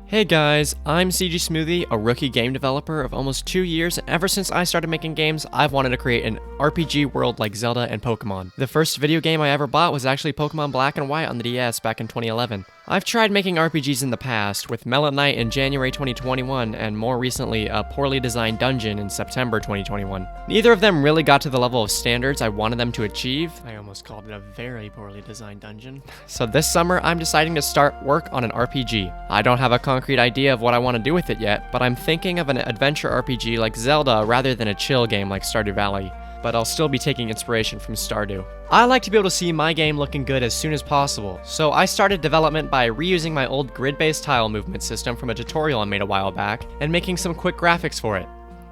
Hey guys, I'm CG Smoothie, a rookie game developer of almost 2 years, and ever since I started making games, I've wanted to create an RPG world like Zelda and Pokemon. The first video game I ever bought was actually Pokemon Black and White on the DS back in 2011. I've tried making RPGs in the past, with Melon Knight in January 2021, and more recently, a poorly designed dungeon in September 2021. Neither of them really got to the level of standards I wanted them to achieve. I almost called it a very poorly designed dungeon. So this summer, I'm deciding to start work on an RPG. I don't have a concrete idea of what I want to do with it yet, but I'm thinking of an adventure RPG like Zelda rather than a chill game like Stardew Valley. But I'll still be taking inspiration from Stardew. I like to be able to see my game looking good as soon as possible, so I started development by reusing my old grid-based tile movement system from a tutorial I made a while back, and making some quick graphics for it.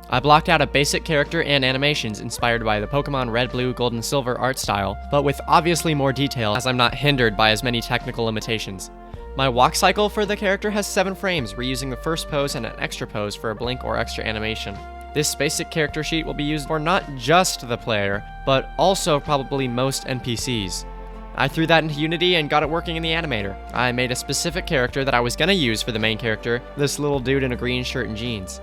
I blocked out a basic character and animations inspired by the Pokemon Red, Blue, Gold, and Silver art style, but with obviously more detail as I'm not hindered by as many technical limitations. My walk cycle for the character has 7 frames, reusing the first pose and an extra pose for a blink or extra animation. This basic character sheet will be used for not just the player, but also probably most NPCs. I threw that into Unity and got it working in the animator. I made a specific character that I was gonna use for the main character, this little dude in a green shirt and jeans.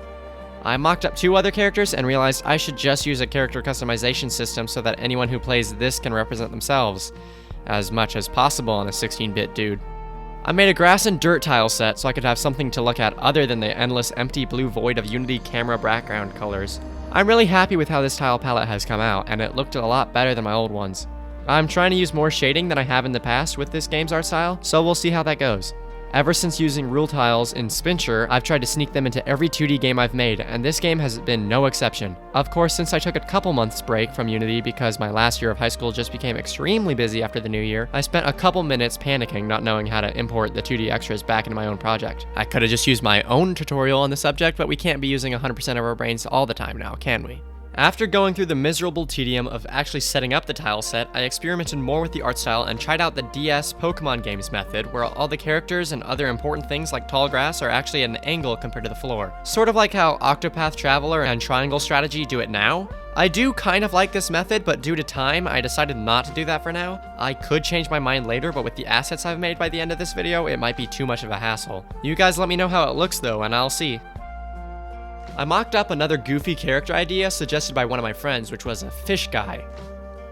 I mocked up 2 other characters and realized I should just use a character customization system so that anyone who plays this can represent themselves, as much as possible on a 16-bit dude. I made a grass and dirt tile set so I could have something to look at other than the endless empty blue void of Unity camera background colors. I'm really happy with how this tile palette has come out, and it looked a lot better than my old ones. I'm trying to use more shading than I have in the past with this game's art style, so we'll see how that goes. Ever since using rule tiles in Spincher, I've tried to sneak them into every 2D game I've made, and this game has been no exception. Of course, since I took a couple months break from Unity because my last year of high school just became extremely busy after the new year, I spent a couple minutes panicking not knowing how to import the 2D extras back into my own project. I could have just used my own tutorial on the subject, but we can't be using 100% of our brains all the time now, can we? After going through the miserable tedium of actually setting up the tile set, I experimented more with the art style and tried out the DS Pokemon games method, where all the characters and other important things like tall grass are actually at an angle compared to the floor. Sort of like how Octopath Traveler and Triangle Strategy do it now. I do kind of like this method, but due to time, I decided not to do that for now. I could change my mind later, but with the assets I've made by the end of this video, it might be too much of a hassle. You guys let me know how it looks though, and I'll see. I mocked up another goofy character idea suggested by one of my friends, which was a fish guy.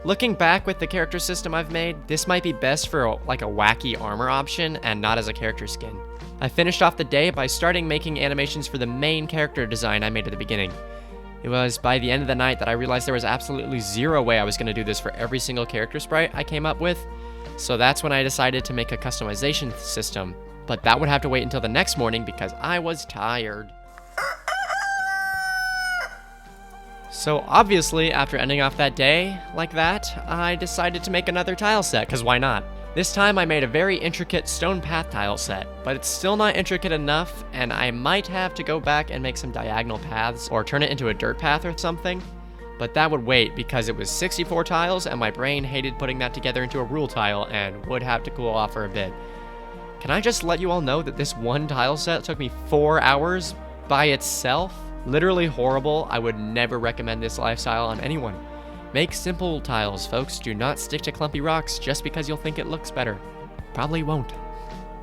Looking back with the character system I've made, this might be best for a wacky armor option and not as a character skin. I finished off the day by starting making animations for the main character design I made at the beginning. It was by the end of the night that I realized there was absolutely zero way I was going to do this for every single character sprite I came up with, so that's when I decided to make a customization system, but that would have to wait until the next morning because I was tired. So obviously, after ending off that day like that, I decided to make another tile set, because why not? This time I made a very intricate stone path tile set, but it's still not intricate enough, and I might have to go back and make some diagonal paths, or turn it into a dirt path or something. But that would wait, because it was 64 tiles, and my brain hated putting that together into a rule tile, and would have to cool off for a bit. Can I just let you all know that this one tile set took me 4 hours by itself? Literally horrible. I would never recommend this lifestyle on anyone. Make simple tiles, folks. Do not stick to clumpy rocks just because you'll think it looks better. Probably won't.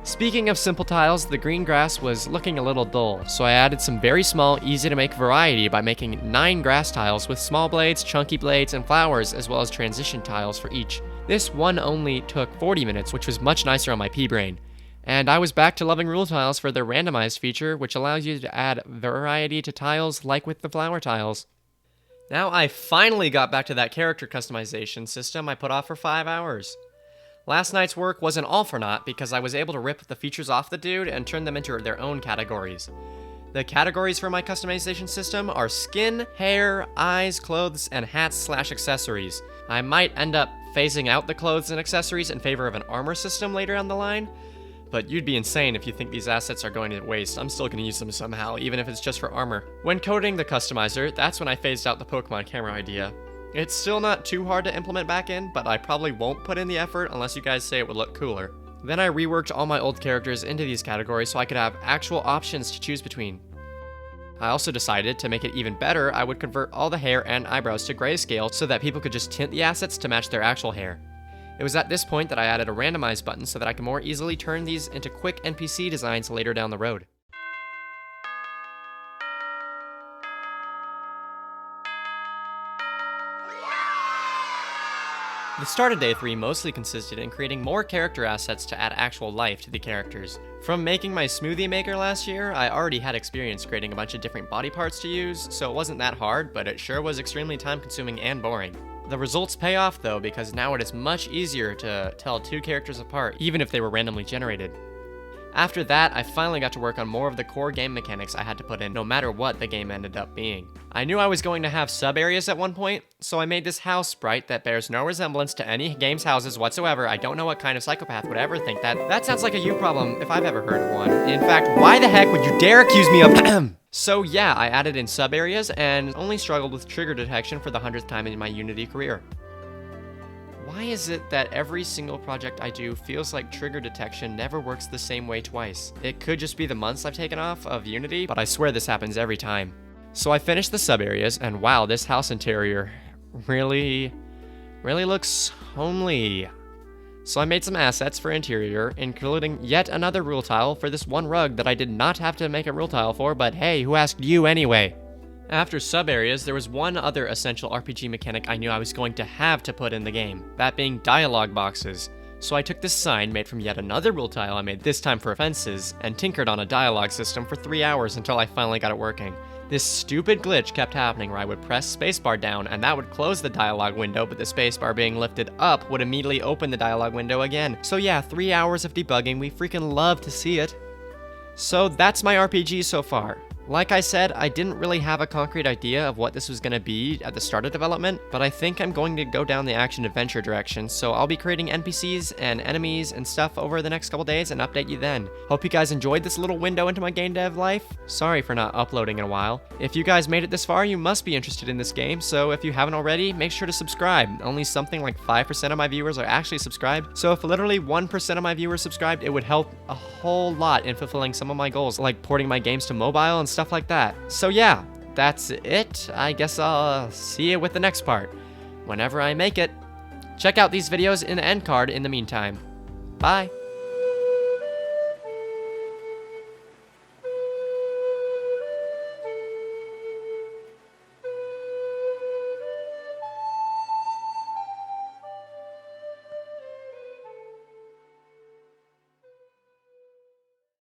Speaking of simple tiles, the green grass was looking a little dull, so I added some very small, easy to make variety by making 9 grass tiles with small blades, chunky blades, and flowers, as well as transition tiles for each. This one only took 40 minutes, which was much nicer on my pea-brain. And I was back to loving rule tiles for their randomized feature, which allows you to add variety to tiles like with the flower tiles. Now I finally got back to that character customization system I put off for 5 hours. Last night's work wasn't all for naught because I was able to rip the features off the dude and turn them into their own categories. The categories for my customization system are skin, hair, eyes, clothes, and hats/accessories. I might end up phasing out the clothes and accessories in favor of an armor system later down the line. But you'd be insane if you think these assets are going to waste. I'm still going to use them somehow, even if it's just for armor. When coding the customizer, that's when I phased out the Pokemon camera idea. It's still not too hard to implement back in, but I probably won't put in the effort unless you guys say it would look cooler. Then I reworked all my old characters into these categories so I could have actual options to choose between. I also decided to make it even better, I would convert all the hair and eyebrows to grayscale so that people could just tint the assets to match their actual hair. It was at this point that I added a randomize button so that I can more easily turn these into quick NPC designs later down the road. The start of day 3 mostly consisted in creating more character assets to add actual life to the characters. From making my smoothie maker last year, I already had experience creating a bunch of different body parts to use, so it wasn't that hard, but it sure was extremely time consuming and boring. The results pay off though, because now it is much easier to tell two characters apart, even if they were randomly generated. After that, I finally got to work on more of the core game mechanics I had to put in, no matter what the game ended up being. I knew I was going to have sub-areas at one point, so I made this house sprite that bears no resemblance to any game's houses whatsoever. I don't know what kind of psychopath would ever think that. That sounds like a you problem if I've ever heard of one. In fact, why the heck would you dare accuse me of So yeah, I added in sub-areas and only struggled with trigger detection for the 100th time in my Unity career. Why is it that every single project I do feels like trigger detection never works the same way twice? It could just be the months I've taken off of Unity, but I swear this happens every time. So I finished the sub-areas, and wow, this house interior really looks homely. So I made some assets for interior, including yet another rule tile for this one rug that I did not have to make a rule tile for, but hey, who asked you anyway? After sub-areas, there was one other essential RPG mechanic I knew I was going to have to put in the game, that being dialogue boxes. So I took this sign made from yet another rule tile I made this time for fences, and tinkered on a dialogue system for 3 hours until I finally got it working. This stupid glitch kept happening where I would press spacebar down and that would close the dialogue window, but the spacebar being lifted up would immediately open the dialogue window again. So yeah, 3 hours of debugging, we freaking love to see it. So that's my RPG so far. Like I said, I didn't really have a concrete idea of what this was going to be at the start of development, but I think I'm going to go down the action-adventure direction, so I'll be creating NPCs and enemies and stuff over the next couple days and update you then. Hope you guys enjoyed this little window into my game dev life. Sorry for not uploading in a while. If you guys made it this far, you must be interested in this game, so if you haven't already, make sure to subscribe. Only something like 5% of my viewers are actually subscribed, so if literally 1% of my viewers subscribed, it would help a whole lot in fulfilling some of my goals, like porting my games to mobile and stuff like that. So yeah, that's it. I guess I'll see you with the next part, whenever I make it. Check out these videos in the end card in the meantime. Bye.